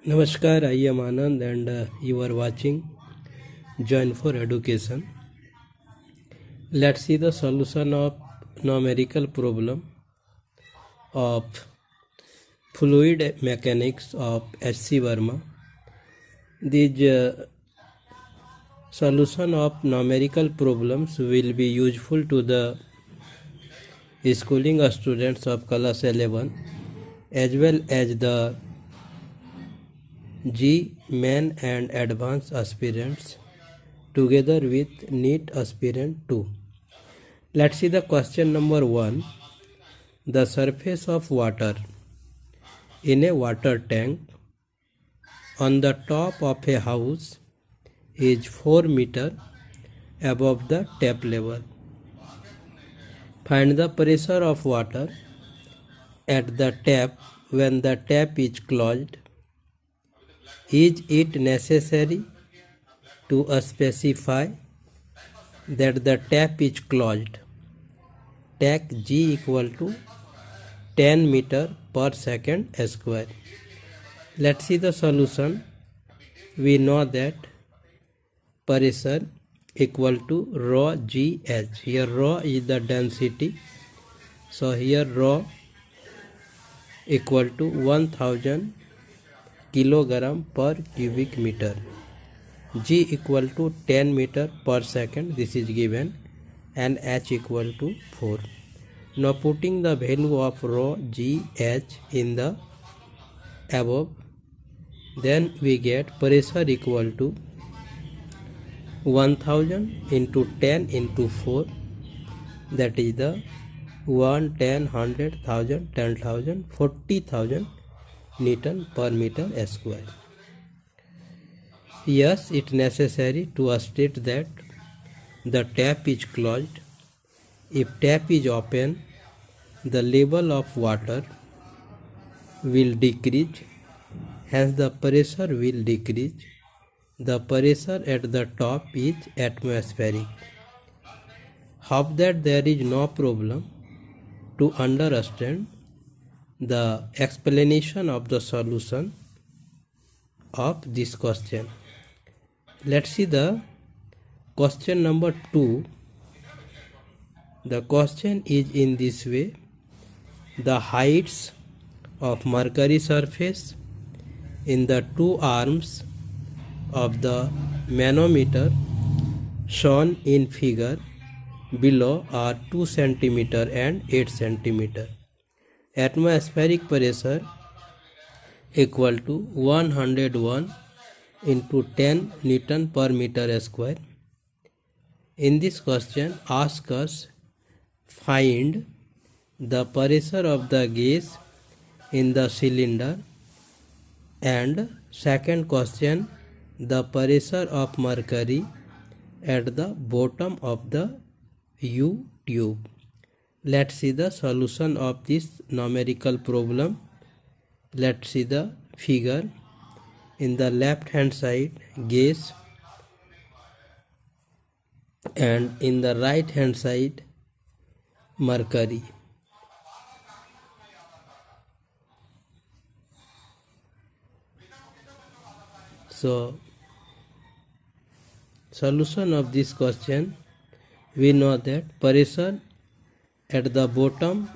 Namaskar, I am Anand and you are watching Join for Education. Let's see the solution of numerical problem of fluid mechanics of H.C. Verma. These solution of numerical problems will be useful to the schooling students of class 11 as well as the G main and advanced aspirants together with NEET aspirant 2. Let's see the question number 1. The surface of water in a water tank on the top of a house is 4 meter above the tap level. Find the pressure of water at the tap when the tap is closed. Is it necessary to specify that the tap is closed? Take G equal to 10 meter per second square. Let's see the solution. We know that pressure equal to rho GH. Here rho is the density. So here rho equal to 1000 kilogram per cubic meter. G equal to 10 meter per second. This is given. And H equal to 4. Now putting the value of rho GH in the above, then we get pressure equal to 1000 into 10 into 4, that is the 1, 10, 100, 1000, 10,000, 40,000 Newton per meter square. Yes, it is necessary to state that the tap is closed. If tap is open, the level of water will decrease, hence the pressure will decrease. The pressure at the top is atmospheric. Hope that there is no problem to understand the explanation of the solution of this question. Let's see the question number 2. The question is in this way. The heights of mercury surface in the two arms of the manometer shown in figure below are 2 cm and 8 cm. Atmospheric pressure equal to 101 into 10 Newton per meter square. In this question, ask us find the pressure of the gas in the cylinder, and second question, the pressure of mercury at the bottom of the U tube. Let's see the solution of this numerical problem. Let's see the figure. In the left hand side, gas, and in the right hand side, mercury. So, solution of this question, we know that pressure at the bottom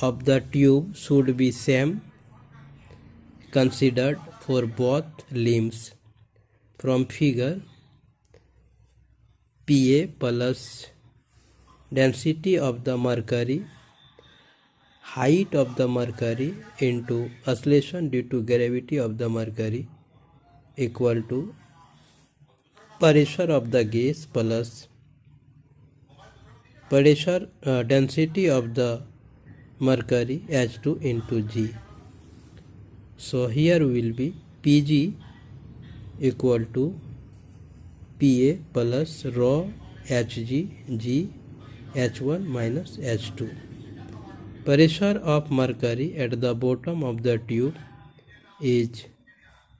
of the tube should be same considered for both limbs. From figure, Pa plus density of the mercury, height of the mercury into oscillation due to gravity of the mercury equal to pressure of the gas plus pressure density of the mercury H2 into G. So here will be Pg equal to Pa plus rho Hg G H1 minus H2. Pressure of mercury at the bottom of the tube is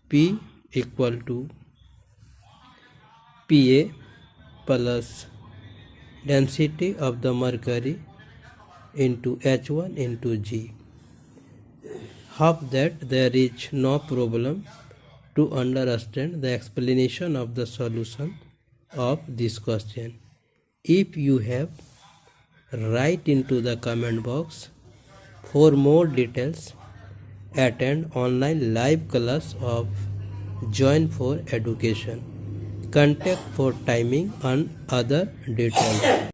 P equal to Pa plus density of the mercury into H1 into G. Hope that there is no problem to understand the explanation of the solution of this question. If you have, write into the comment box. For more details, attend online live class of Join for Education. Contact for timing and other details.